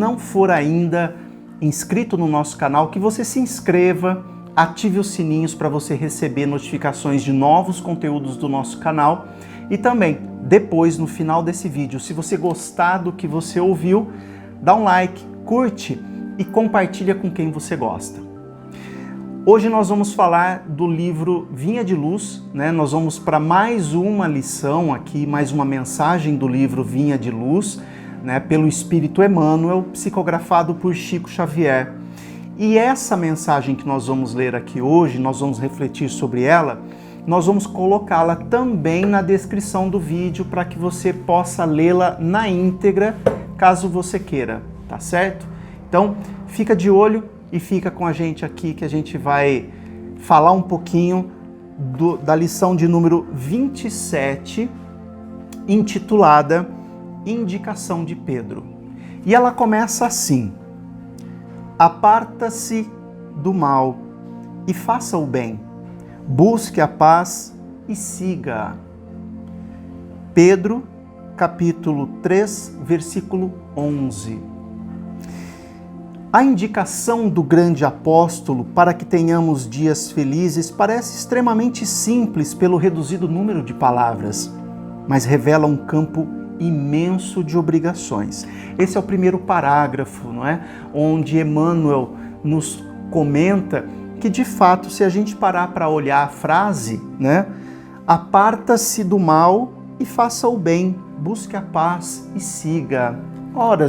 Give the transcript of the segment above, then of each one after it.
não for ainda inscrito no nosso canal, que você se inscreva, ative os sininhos para você receber notificações de novos conteúdos do nosso canal. E também, depois, no final desse vídeo, se você gostar do que você ouviu, dá um like, curte e compartilha com quem você gosta. Hoje nós vamos falar do livro Vinha de Luz, né? Nós vamos para mais uma lição aqui, mais uma mensagem do livro Vinha de Luz, né? Pelo Espírito Emmanuel, psicografado por Chico Xavier. E essa mensagem que nós vamos ler aqui hoje, nós vamos refletir sobre ela, nós vamos colocá-la também na descrição do vídeo para que você possa lê-la na íntegra, caso você queira, tá certo? Então, fica de olho e fica com a gente aqui que a gente vai falar um pouquinho da lição de número 27, intitulada Indicação de Pedro. E ela começa assim: aparta-se do mal e faça o bem. Busque a paz e siga-a. Pedro, capítulo 3, versículo 11. A indicação do grande apóstolo para que tenhamos dias felizes parece extremamente simples pelo reduzido número de palavras, mas revela um campo imenso de obrigações. Esse é o primeiro parágrafo, não é? Onde Emmanuel nos comenta que, de fato, se a gente parar para olhar a frase, né? Aparta-se do mal e faça o bem, busque a paz e siga. Ora,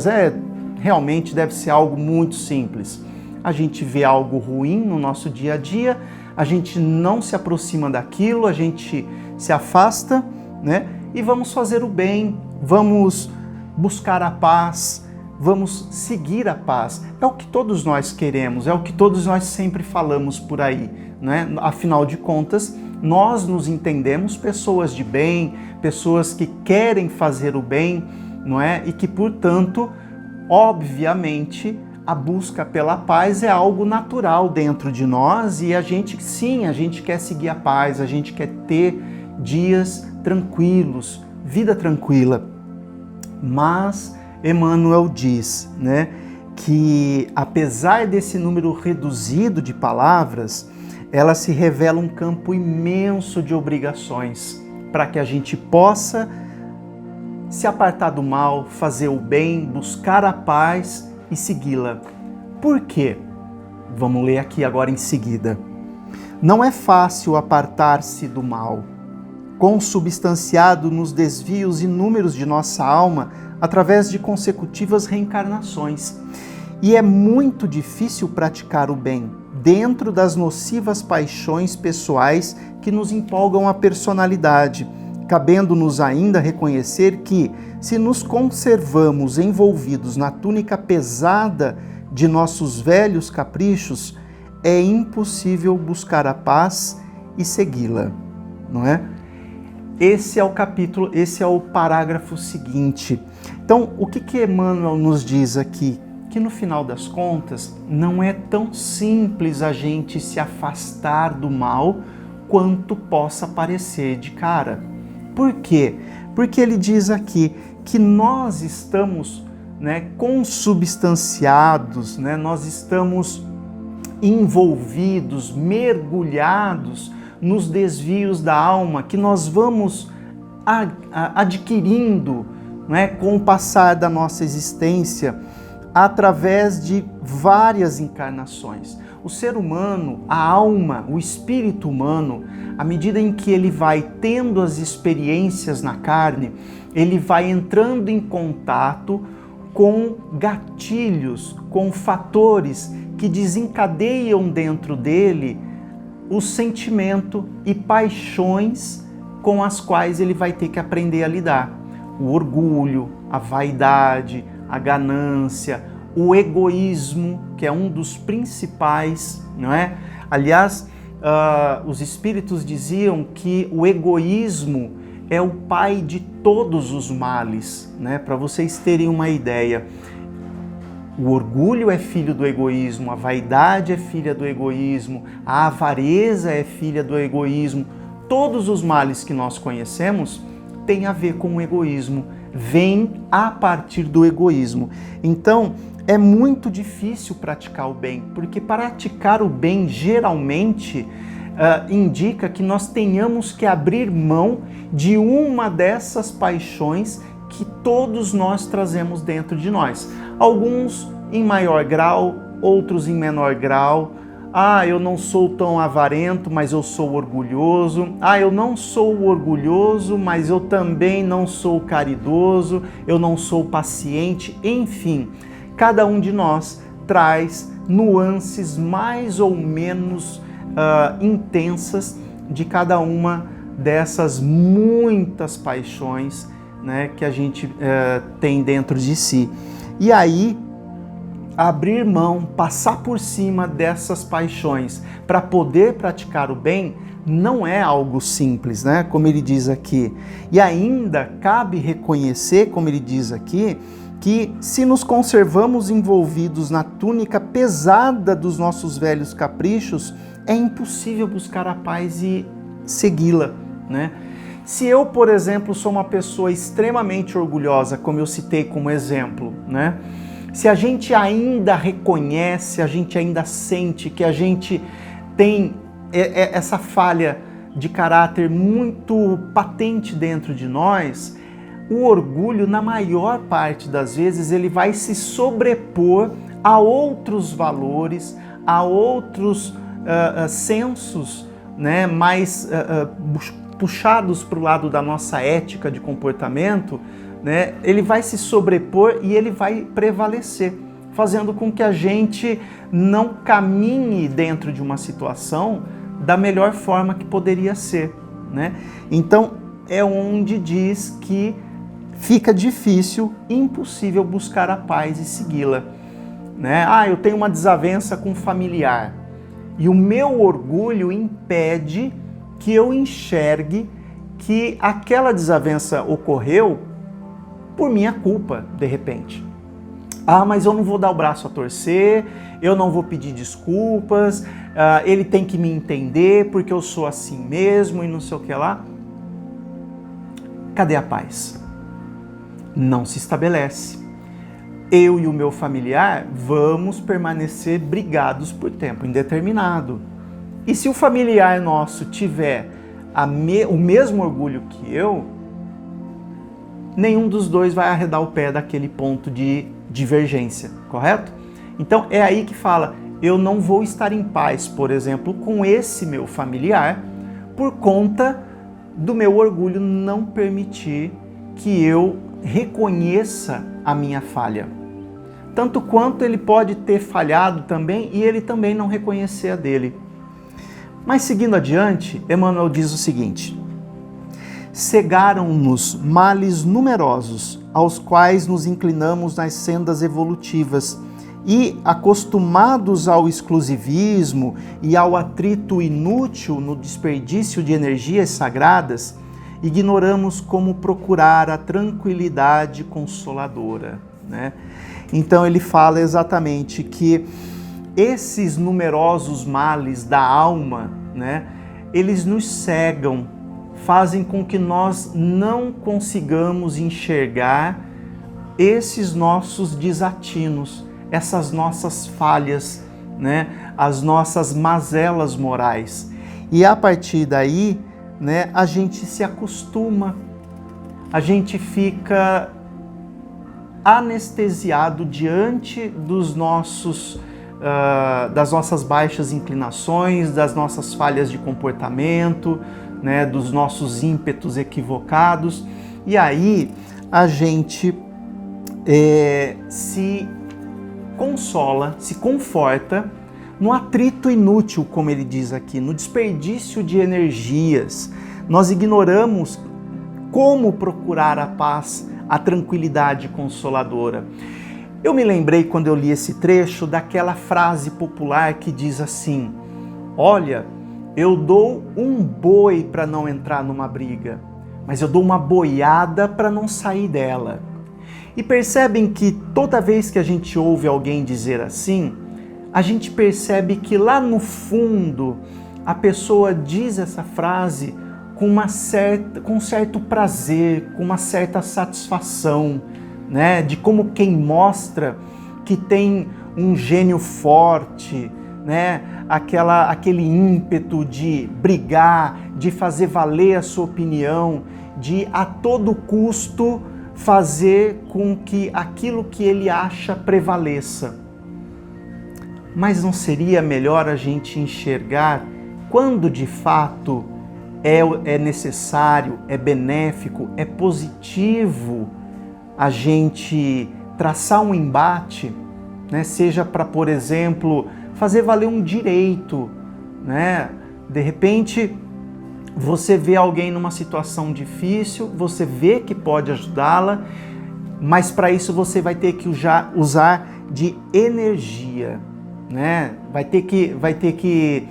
realmente deve ser algo muito simples. A gente vê algo ruim no nosso dia a dia, a gente não se aproxima daquilo, a gente se afasta, né? E vamos fazer o bem, vamos buscar a paz, vamos seguir a paz. É o que todos nós queremos, é o que todos nós sempre falamos por aí, né? Afinal de contas, nós nos entendemos pessoas de bem, pessoas que querem fazer o bem, não é? E que, portanto, obviamente, a busca pela paz é algo natural dentro de nós e a gente quer seguir a paz, a gente quer ter dias tranquilos, vida tranquila. Mas Emmanuel diz, né, que apesar desse número reduzido de palavras, ela se revela um campo imenso de obrigações para que a gente possa se apartar do mal, fazer o bem, buscar a paz e segui-la. Por quê? Vamos ler aqui agora em seguida. Não é fácil apartar-se do mal, consubstanciado nos desvios inúmeros de nossa alma através de consecutivas reencarnações. E é muito difícil praticar o bem dentro das nocivas paixões pessoais que nos empolgam a personalidade, cabendo-nos ainda reconhecer que, se nos conservamos envolvidos na túnica pesada de nossos velhos caprichos, é impossível buscar a paz e segui-la, não é? Esse é o capítulo, esse é o parágrafo seguinte. Então, o que Emmanuel nos diz aqui? Que no final das contas, não é tão simples a gente se afastar do mal quanto possa parecer de cara. Por quê? Porque ele diz aqui que nós estamos, né, consubstanciados, né, nós estamos envolvidos, mergulhados nos desvios da alma que nós vamos adquirindo, né, com o passar da nossa existência, através de várias encarnações. O ser humano, a alma, o espírito humano, à medida em que ele vai tendo as experiências na carne, ele vai entrando em contato com gatilhos, com fatores que desencadeiam dentro dele o sentimento e paixões com as quais ele vai ter que aprender a lidar. O orgulho, a vaidade, a ganância, o egoísmo, que é um dos principais, não é? Aliás, os espíritos diziam que o egoísmo é o pai de todos os males, né? Para vocês terem uma ideia. O orgulho é filho do egoísmo, a vaidade é filha do egoísmo, a avareza é filha do egoísmo. Todos os males que nós conhecemos têm a ver com o egoísmo, vêm a partir do egoísmo. Então, é muito difícil praticar o bem, porque praticar o bem geralmente indica que nós tenhamos que abrir mão de uma dessas paixões que todos nós trazemos dentro de nós. Alguns em maior grau, outros em menor grau. Eu não sou tão avarento, mas eu sou orgulhoso. Eu não sou orgulhoso, mas eu também não sou caridoso, eu não sou paciente. Enfim, cada um de nós traz nuances mais ou menos intensas de cada uma dessas muitas paixões, né, que a gente tem dentro de si. E aí, abrir mão, passar por cima dessas paixões para poder praticar o bem não é algo simples, né? Como ele diz aqui. E ainda cabe reconhecer, como ele diz aqui, que se nos conservamos envolvidos na túnica pesada dos nossos velhos caprichos, é impossível buscar a paz e segui-la, né? Se eu, por exemplo, sou uma pessoa extremamente orgulhosa, como eu citei como exemplo, né? Se a gente ainda reconhece, a gente ainda sente que a gente tem essa falha de caráter muito patente dentro de nós, o orgulho, na maior parte das vezes, ele vai se sobrepor a outros valores, a outros sensos, né, mais puxados para o lado da nossa ética de comportamento, né? Ele vai se sobrepor e ele vai prevalecer, fazendo com que a gente não caminhe dentro de uma situação da melhor forma que poderia ser, né? Então, é onde diz que fica difícil, impossível buscar a paz e segui-la, né? Eu tenho uma desavença com um familiar e o meu orgulho impede que eu enxergue que aquela desavença ocorreu por minha culpa, de repente. Mas eu não vou dar o braço a torcer, eu não vou pedir desculpas, ele tem que me entender porque eu sou assim mesmo e não sei o que lá. Cadê a paz? Não se estabelece. Eu e o meu familiar vamos permanecer brigados por tempo indeterminado. E se o familiar nosso tiver o mesmo orgulho que eu, nenhum dos dois vai arredar o pé daquele ponto de divergência, correto? Então é aí que fala, eu não vou estar em paz, por exemplo, com esse meu familiar, por conta do meu orgulho não permitir que eu reconheça a minha falha. Tanto quanto ele pode ter falhado também e ele também não reconhecer a dele. Mas seguindo adiante, Emmanuel diz o seguinte: cegaram-nos males numerosos, aos quais nos inclinamos nas sendas evolutivas, e, acostumados ao exclusivismo e ao atrito inútil no desperdício de energias sagradas, ignoramos como procurar a tranquilidade consoladora, né? Então ele fala exatamente que esses numerosos males da alma, né, eles nos cegam, fazem com que nós não consigamos enxergar esses nossos desatinos, essas nossas falhas, né, as nossas mazelas morais. E a partir daí, né, a gente se acostuma, a gente fica anestesiado diante dos das nossas baixas inclinações, das nossas falhas de comportamento, né, dos nossos ímpetos equivocados, e aí a gente se consola, se conforta no atrito inútil, como ele diz aqui, no desperdício de energias. Nós ignoramos como procurar a paz, a tranquilidade consoladora. Eu me lembrei, quando eu li esse trecho, daquela frase popular que diz assim: olha, eu dou um boi para não entrar numa briga, mas eu dou uma boiada para não sair dela. E percebem que toda vez que a gente ouve alguém dizer assim, a gente percebe que lá no fundo a pessoa diz essa frase com um certo prazer, com uma certa satisfação, né? De como quem mostra que tem um gênio forte, né? Aquele ímpeto de brigar, de fazer valer a sua opinião, de a todo custo fazer com que aquilo que ele acha prevaleça. Mas não seria melhor a gente enxergar quando de fato é necessário, é benéfico, é positivo a gente traçar um embate, né? Seja para, por exemplo, fazer valer um direito, né? De repente, você vê alguém numa situação difícil, você vê que pode ajudá-la, mas para isso você vai ter que usar de energia, né? Vai ter que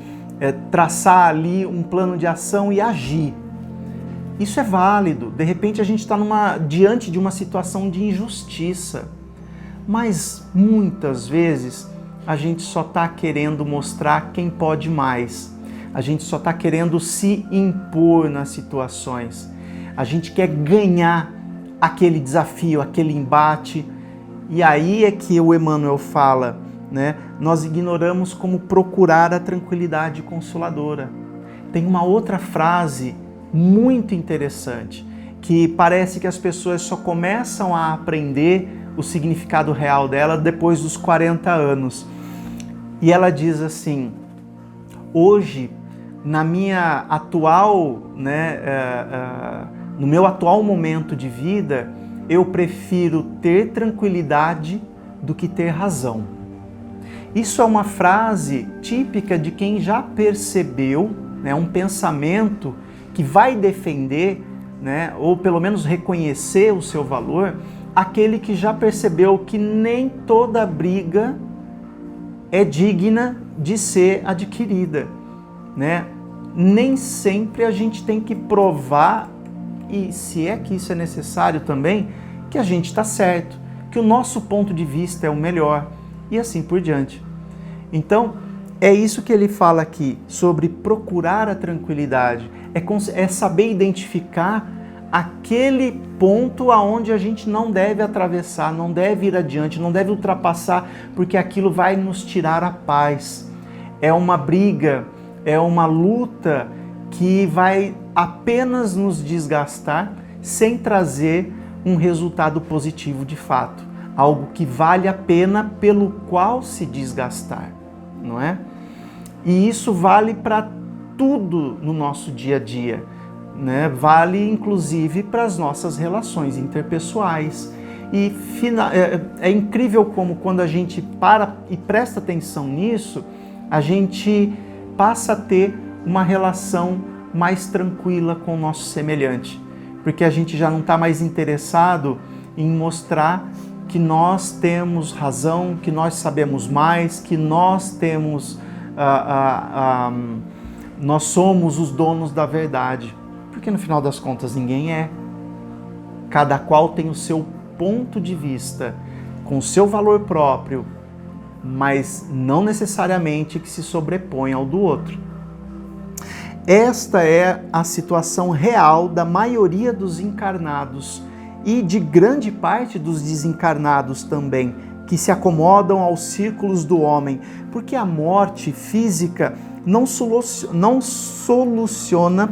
traçar ali um plano de ação e agir. Isso é válido. De repente a gente está diante de uma situação de injustiça, mas muitas vezes a gente só está querendo mostrar quem pode mais. A gente só está querendo se impor nas situações. A gente quer ganhar aquele desafio, aquele embate. E aí é que o Emmanuel fala, né? Nós ignoramos como procurar a tranquilidade consoladora. Tem uma outra frase muito interessante, que parece que as pessoas só começam a aprender o significado real dela depois dos 40 anos. E ela diz assim: hoje, na minha atual, no meu atual momento de vida, eu prefiro ter tranquilidade do que ter razão. Isso é uma frase típica de quem já percebeu, né, um pensamento que vai defender, né, ou pelo menos reconhecer o seu valor, aquele que já percebeu que nem toda briga é digna de ser adquirida, né? Nem sempre a gente tem que provar, e se é que isso é necessário também, que a gente está certo, que o nosso ponto de vista é o melhor, e assim por diante. Então, é isso que ele fala aqui, sobre procurar a tranquilidade, é saber identificar aquele ponto aonde a gente não deve atravessar, não deve ir adiante, não deve ultrapassar, porque aquilo vai nos tirar a paz. É uma briga, é uma luta que vai apenas nos desgastar sem trazer um resultado positivo de fato. Algo que vale a pena pelo qual se desgastar, não é? E isso vale para tudo no nosso dia a dia, né? Vale inclusive para as nossas relações interpessoais. E é incrível como quando a gente para e presta atenção nisso, a gente passa a ter uma relação mais tranquila com o nosso semelhante, porque a gente já não está mais interessado em mostrar que nós temos razão, que nós sabemos mais, que nós temos, nós somos os donos da verdade, porque no final das contas ninguém é. Cada qual tem o seu ponto de vista, com o seu valor próprio, mas não necessariamente que se sobrepõe ao do outro. Esta é a situação real da maioria dos encarnados e de grande parte dos desencarnados também, que se acomodam aos círculos do homem, porque a morte física não soluciona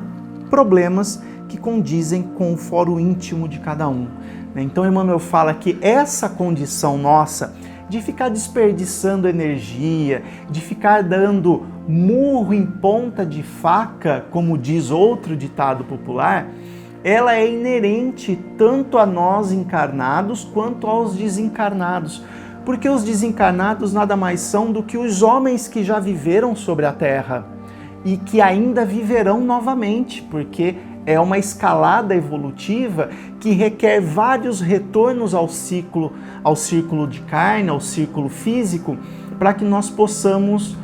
problemas que condizem com o foro íntimo de cada um. Então Emmanuel fala que essa condição nossa de ficar desperdiçando energia, de ficar dando murro em ponta de faca, como diz outro ditado popular, ela é inerente tanto a nós encarnados quanto aos desencarnados. Porque os desencarnados nada mais são do que os homens que já viveram sobre a Terra e que ainda viverão novamente, porque é uma escalada evolutiva que requer vários retornos ao círculo de carne, ao círculo físico, para que nós possamos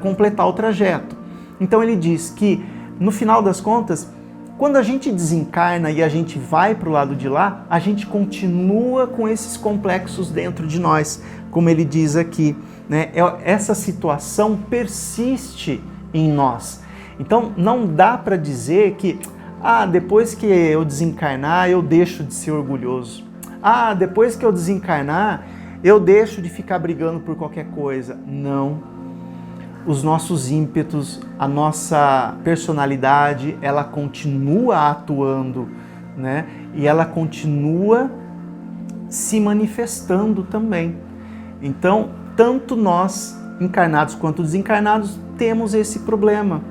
completar o trajeto. Então ele diz que, no final das contas, quando a gente desencarna e a gente vai para o lado de lá, a gente continua com esses complexos dentro de nós, como ele diz aqui, né? Essa situação persiste em nós. Então não dá para dizer que depois que eu desencarnar eu deixo de ser orgulhoso. Depois que eu desencarnar eu deixo de ficar brigando por qualquer coisa. Não. Os nossos ímpetos, a nossa personalidade, ela continua atuando, né? E ela continua se manifestando também. Então, tanto nós, encarnados quanto desencarnados, temos esse problema.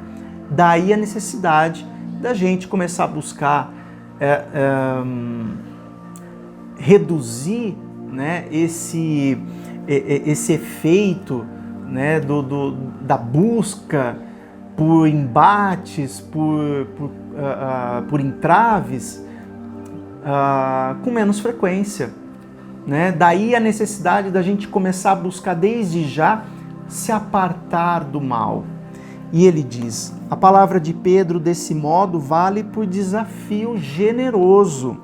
Daí a necessidade da gente começar a buscar reduzir, né, esse efeito, né, da busca por embates, por entraves, com menos frequência, né? Daí a necessidade da gente começar a buscar desde já se apartar do mal. E ele diz, a palavra de Pedro desse modo vale por desafio generoso.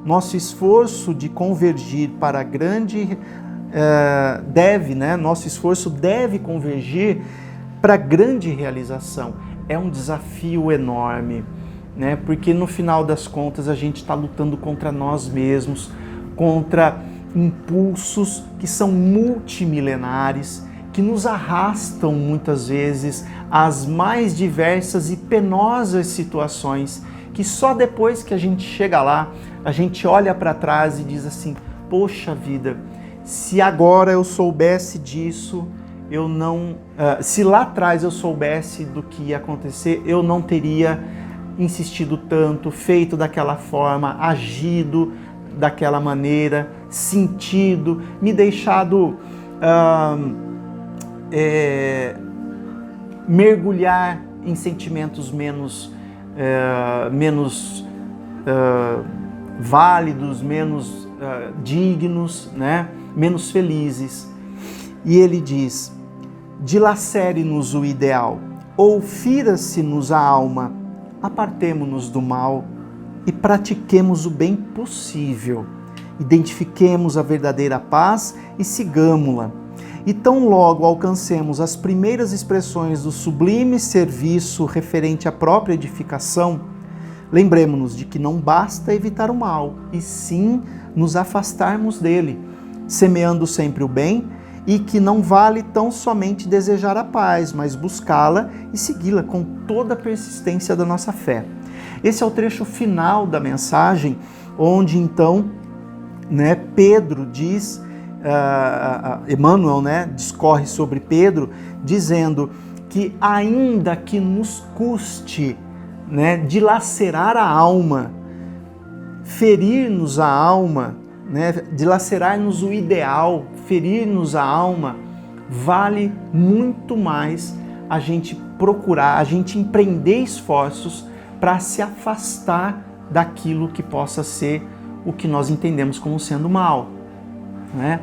Nosso esforço de convergir para a grande nosso esforço deve convergir para a grande realização. É um desafio enorme, né? Porque no final das contas a gente está lutando contra nós mesmos, contra impulsos que são multimilenares, que nos arrastam muitas vezes às mais diversas e penosas situações, que só depois que a gente chega lá, a gente olha para trás e diz assim, poxa vida, se agora eu soubesse disso, se lá atrás eu soubesse do que ia acontecer, eu não teria insistido tanto, feito daquela forma, agido daquela maneira, sentido, me deixado mergulhar em sentimentos menos válidos, menos dignos, né? Menos felizes. E ele diz, dilacere-nos o ideal, ou fira-se-nos a alma, apartemo-nos do mal e pratiquemos o bem possível. Identifiquemos a verdadeira paz e sigamo-la. E tão logo alcancemos as primeiras expressões do sublime serviço referente à própria edificação, lembremos-nos de que não basta evitar o mal, e sim nos afastarmos dele, semeando sempre o bem, e que não vale tão somente desejar a paz, mas buscá-la e segui-la com toda a persistência da nossa fé. Esse é o trecho final da mensagem, onde então, né, Pedro diz, Emmanuel, né, discorre sobre Pedro, dizendo que ainda que nos custe, né, dilacerar a alma, ferir-nos a alma, né, dilacerar-nos o ideal, ferir-nos a alma, vale muito mais a gente procurar, a gente empreender esforços para se afastar daquilo que possa ser o que nós entendemos como sendo mal, né?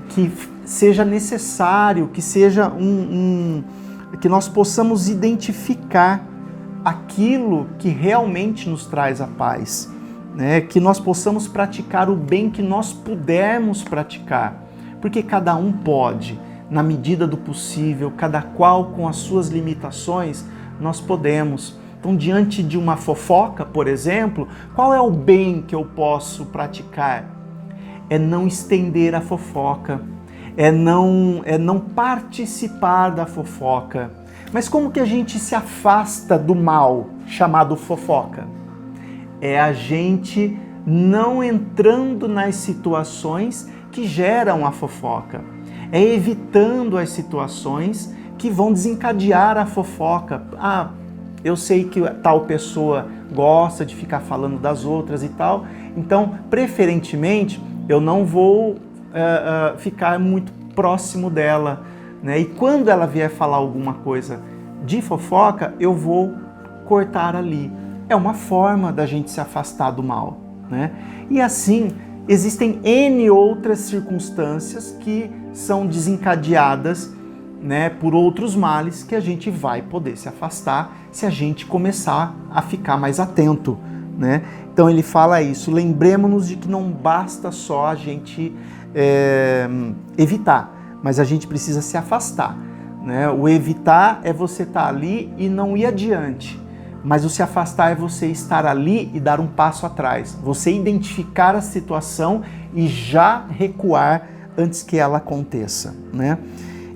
Que seja necessário, que seja que nós possamos identificar aquilo que realmente nos traz a paz, né? Que nós possamos praticar o bem que nós pudermos praticar, porque cada um pode, na medida do possível, cada qual com as suas limitações, nós podemos. Então, diante de uma fofoca, por exemplo, qual é o bem que eu posso praticar? É não estender a fofoca, é não participar da fofoca. Mas como que a gente se afasta do mal chamado fofoca? É a gente não entrando nas situações que geram a fofoca. É evitando as situações que vão desencadear a fofoca. Eu sei que tal pessoa gosta de ficar falando das outras e tal, então, preferentemente, eu não vou ficar muito próximo dela, né? E quando ela vier falar alguma coisa de fofoca, eu vou cortar ali. É uma forma da gente se afastar do mal, né? E assim, existem N outras circunstâncias que são desencadeadas, né, por outros males que a gente vai poder se afastar se a gente começar a ficar mais atento, né? Então ele fala isso, lembremos-nos de que não basta só a gente evitar, mas a gente precisa se afastar, né? O evitar é você estar ali e não ir adiante, mas o se afastar é você estar ali e dar um passo atrás, você identificar a situação e já recuar antes que ela aconteça, né?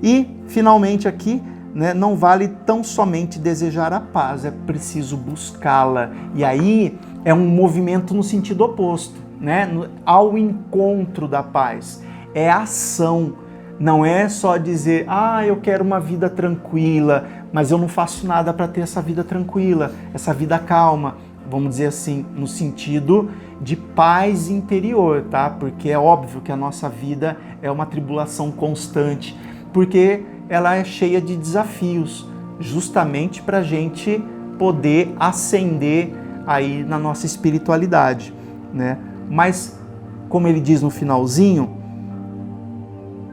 E, finalmente aqui, né, não vale tão somente desejar a paz, é preciso buscá-la. E aí é um movimento no sentido oposto, né? Ao encontro da paz. É ação, não é só dizer, eu quero uma vida tranquila, mas eu não faço nada para ter essa vida tranquila, essa vida calma. Vamos dizer assim, no sentido de paz interior, tá? Porque é óbvio que a nossa vida é uma tribulação constante, porque ela é cheia de desafios, justamente para a gente poder ascender aí na nossa espiritualidade, né? Mas, como ele diz no finalzinho,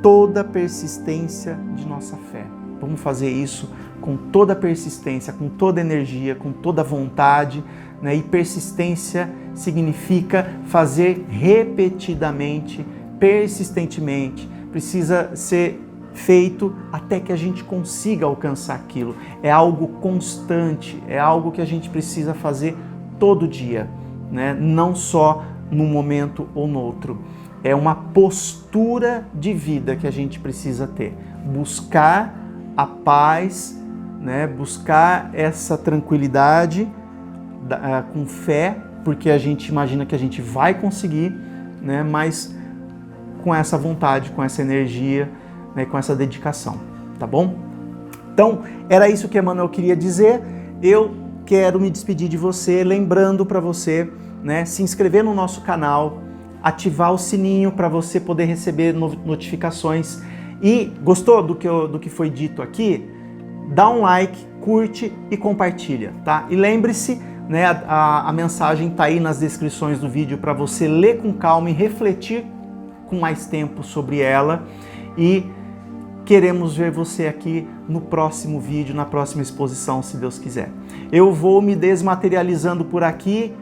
toda persistência de nossa fé. Vamos fazer isso com toda persistência, com toda energia, com toda vontade, né? E persistência significa fazer repetidamente, persistentemente. Precisa ser feito até que a gente consiga alcançar aquilo. É algo constante, é algo que a gente precisa fazer todo dia, né? Não só num momento ou no outro. É uma postura de vida que a gente precisa ter. Buscar a paz, né? Buscar essa tranquilidade com fé, porque a gente imagina que a gente vai conseguir, né? Mas com essa vontade, com essa energia, né? Com essa dedicação, tá bom? Então, era isso que Emmanuel queria dizer. Eu quero me despedir de você, lembrando para você, né? Se inscrever no nosso canal, ativar o sininho para você poder receber notificações. E gostou do que foi dito aqui? Dá um like, curte e compartilha, tá? E lembre-se, né, a mensagem está aí nas descrições do vídeo para você ler com calma e refletir com mais tempo sobre ela. E queremos ver você aqui no próximo vídeo, na próxima exposição, se Deus quiser. Eu vou me desmaterializando por aqui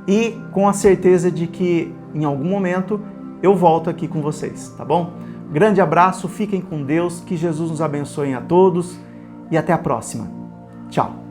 e com a certeza de que em algum momento eu volto aqui com vocês, tá bom? Grande abraço, fiquem com Deus, que Jesus nos abençoe a todos e até a próxima. Tchau!